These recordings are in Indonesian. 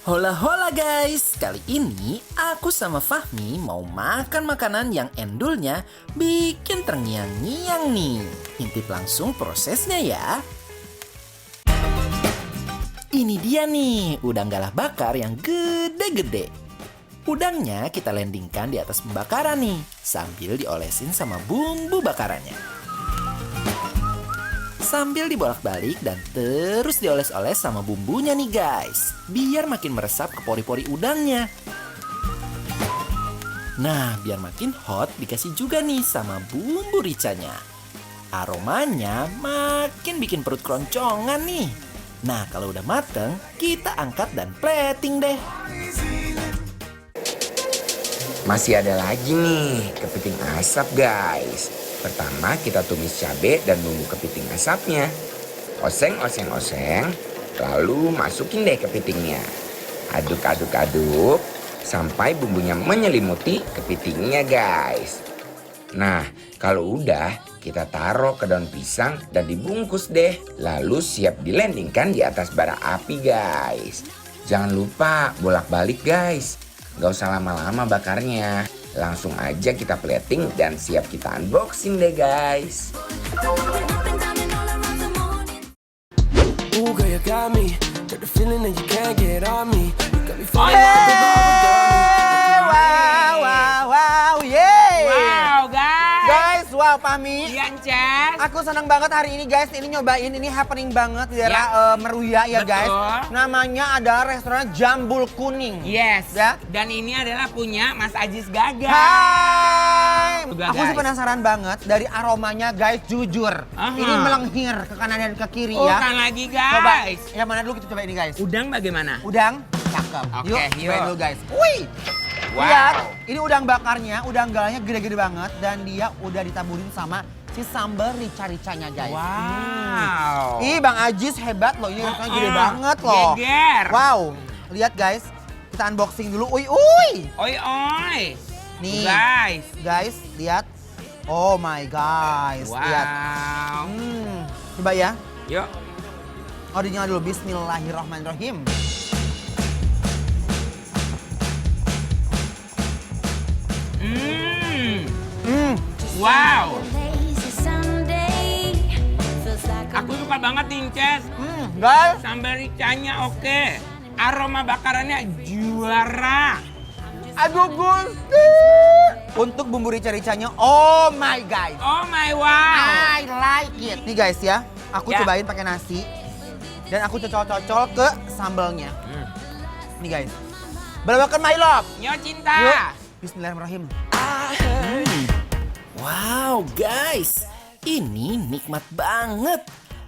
Hola hola guys, kali ini aku sama Fahmi mau makan makanan yang endulnya bikin terngiang-ngiang nih. Intip langsung prosesnya ya. Ini dia nih, udang galah bakar yang gede-gede. Udangnya kita landingkan di atas pembakaran nih, sambil diolesin sama bumbu bakarannya. Sambil dibolak-balik dan terus dioles-oles sama bumbunya nih guys. Biar makin meresap ke pori-pori udangnya. Nah, biar makin hot dikasih juga nih sama bumbu ricanya. Aromanya makin bikin perut keroncongan nih. Nah, kalau udah mateng, kita angkat dan plating deh. Masih ada lagi nih kepiting asap guys. Pertama kita tumis cabai dan bumbu kepiting asapnya. Oseng, lalu masukin deh kepitingnya. Aduk sampai bumbunya menyelimuti kepitingnya guys. Nah kalau udah kita taruh ke daun pisang dan dibungkus deh. Lalu siap dilandingkan di atas bara api guys. Jangan lupa bolak-balik guys. Gak usah lama-lama bakarnya. Langsung aja kita plating dan siap kita unboxing deh guys. Wow, Fahmi. Iya, Cez. Aku senang banget hari ini guys. Ini nyobain, ini happening banget di daerah Meruya ya guys. Namanya adalah restoran Jambul Kuning. Yes. Ya. Dan ini adalah punya Mas Ajis Gaga. Hai. Juga, Aku sih guys. penasaran banget dari aromanya guys, jujur. Aha. Ini melenghir ke kanan dan ke kiri Oh, ya. kan lagi Coba, guys. yang mana dulu kita coba ini guys. Udang bagaimana? Udang, cakep. Oke, yuk. Cobain dulu guys. Wih. Wow. Lihat, ini udang bakarnya, udang galanya gede-gede banget. Dan dia udah ditaburin sama si sambal rica-ricanya guys. Wow. Ih, Bang Ajis hebat loh, ini restorannya gede banget loh. Geger. Wow, lihat guys, kita unboxing dulu. Uy. Oi, oi. Nih, Guys. guys, lihat. Oh my guys, lihat. Wow. Coba ya. Yuk. Original dulu, bismillahirrahmanirrahim. Wow. Aku suka banget nih, Cez. Guys, Sambal ricanya oke. Aroma bakarannya juara. aduh gusti. Untuk bumbu rica-ricanya, oh my guys. Oh my wow. I like it. Nih guys ya, aku Ya. cobain pakai nasi. Dan aku cocol-cocol ke sambalnya. Nih guys. Belawakan my love. Yo cinta. Yuk. Bismillahirrahmanirrahim. Wow guys, ini nikmat banget.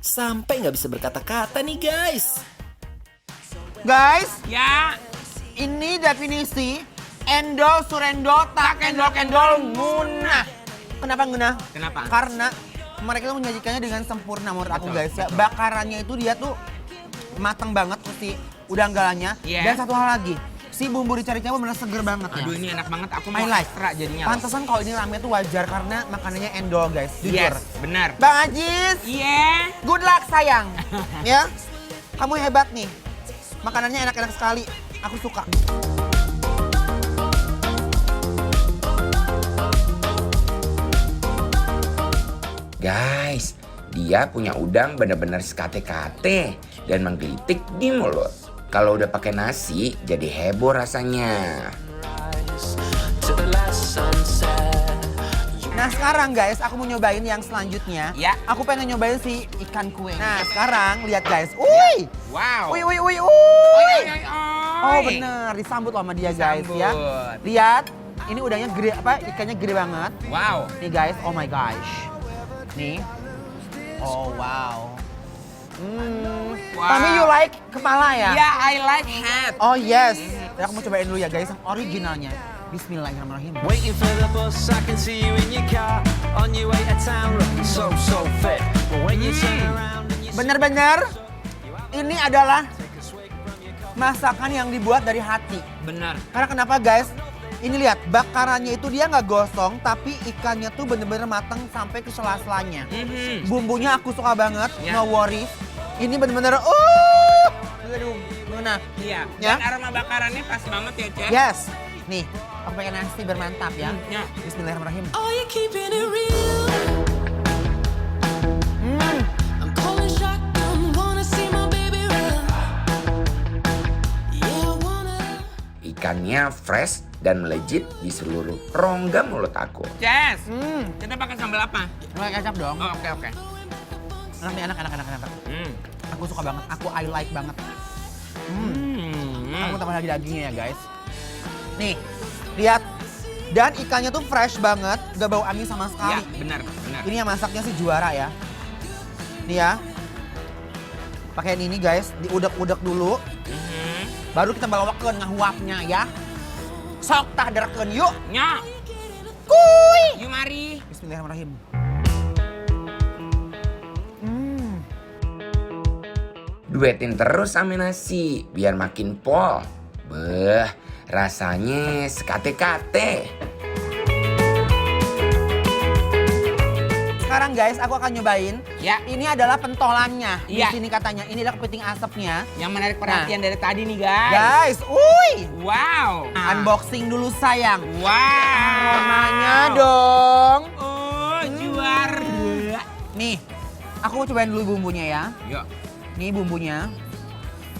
Sampai nggak bisa berkata-kata nih guys. Guys, Ya. ini definisi endol surendol tak kendol-kendol ngunah. Kenapa ngunah? Kenapa? Karena mereka tuh menyajikannya dengan sempurna menurut aku Betul, guys ya. betul. Bakarannya itu dia tuh matang banget si udang galanya. Iya. Dan satu hal lagi, si bumbu rica-ricanya benar seger banget ya. Aduh ini enak banget. Aku I mau like. ekstra jadinya. loh. Pantesan kalau ini rame tuh wajar karena makanannya endol guys. Jujur. Yes, benar. Bang Ajis, Iya. good luck sayang. Ya, kamu hebat nih. Makanannya enak-enak sekali. Aku suka. Guys, dia punya udang benar-benar sekate-kate dan menggelitik di mulut. Kalau udah pakai nasi, jadi heboh rasanya. Nah sekarang guys, aku mau nyobain yang selanjutnya. Ya. Aku pengen nyobain si ikan kue. Nah sekarang lihat guys. Uy! Wow. Uy. Oi, Oh bener, disambut loh sama dia guys ya. Disambut. Lihat, ini udangnya gede, ikannya gede banget. Wow. Nih guys, oh my gosh. Nih. Oh wow. Wow. Tapi you like kepala ya? Ya, I like hat. Oh yes. Ya, aku mau cobain dulu ya guys, yang originalnya. Bismillahirrahmanirrahim. Waiting for the bus, I can see you in your car on your way to town, looking so fit. But when you turn around and you Bener-bener, ini adalah masakan yang dibuat dari hati. Benar. Karena kenapa guys? Ini lihat, bakarannya itu dia nggak gosong, tapi ikannya tuh bener-bener mateng sampai ke sela-selanya. Bumbunya aku suka banget, Ya. no worries. Ini bener-bener, aduh, gimana? Nah, Iya. Ya. Dan aroma bakarannya pas banget ya, Cek. yes. Nih, aku pengen nasi biar mantap ya. Ya. Bismillahirrahmanirrahim. Oh, you keeping it real. I'm calling shotgun, wanna see my baby run. Yeah, I wanna. Ikannya fresh dan melejit di seluruh rongga mulut aku. Jess, kita pakai sambal apa? Pakai kecap dong. Oh, oke. Enak nih, enak. Aku suka banget, I like banget. Aku tambah lagi dagingnya ya guys. Nih, lihat. Dan ikannya tuh fresh banget, gak bau angin sama sekali. Iya, benar. Ini yang masaknya sih juara ya. Nih ya. Pakai ini guys, diudek-udek dulu. Baru kita bawakeun ngahuapnya ya. Sok tah derekeun yuk. Nya, Kuy. yuk mari. Bismillahirrahmanirrahim. Duetin terus sama nasi biar makin pol. Beh, rasanya sekate-kate. Sekarang guys, aku akan nyobain. Ya. Ini adalah pentolannya. Iya. Di sini katanya, ini adalah kepiting asapnya. Yang menarik perhatian dari tadi nih, guys. Guys, uy. Wow. Unboxing dulu sayang. Wow. Aromanya dong. Oh, juara. Nih, aku mau cobain dulu bumbunya ya. Yuk. Nih bumbunya.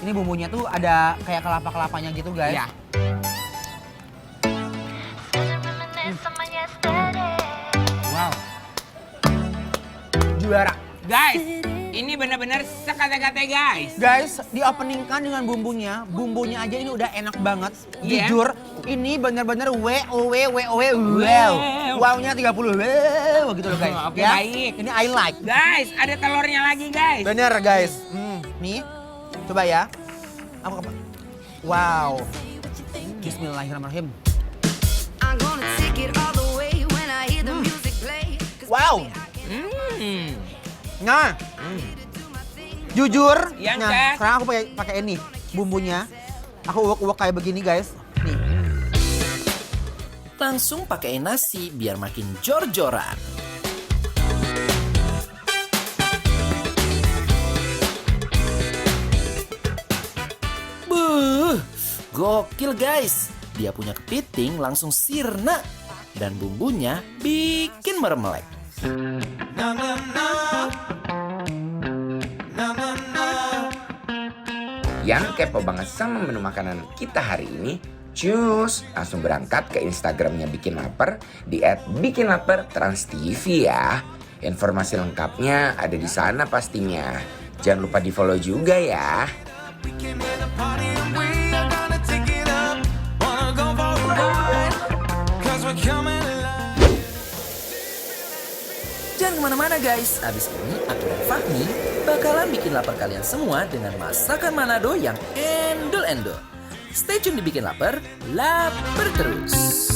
Ini bumbunya tuh ada kayak kelapa-kelapanya gitu guys. Ya. Wow. Juara. Guys, ini benar-benar sekate-kate, guys. Guys, di openingkan dengan bumbunya. Bumbunya aja ini udah enak banget. Iya. Jujur, ini bener-bener wow. Wow-nya 30. Wow gitu loh guys. Oke, baik. Ini I like. Guys, ada telurnya lagi, guys. Bener guys. Nih, coba ya. Wow. Bismillahirrahmanirrahim. I'm gonna take it all the way when I hear the music play. 'Cause Wow. Nah, jujur. Iya, Nah, Cek. sekarang aku pakai ini bumbunya. Aku uwek-uwek kayak begini guys. Nih. Langsung pakai nasi biar makin jor-joran. Buh, gokil guys. Dia punya kepiting langsung sirna. Dan bumbunya bikin meremelek. Yang kepo banget sama menu makanan kita hari ini, cus, langsung berangkat ke Instagramnya Bikin Lapar di @bikinlapertransTV ya. Informasi lengkapnya ada di sana pastinya. Jangan lupa di follow juga ya. We came here to party and we are gonna take it up. Wanna go for a ride? 'Cause we're coming alive. Jangan kemana-mana guys, abis ini aku dan Fahmi bakalan bikin lapar kalian semua dengan masakan Manado yang endul-endul. Stay tune di Bikin Lapar, lapar terus.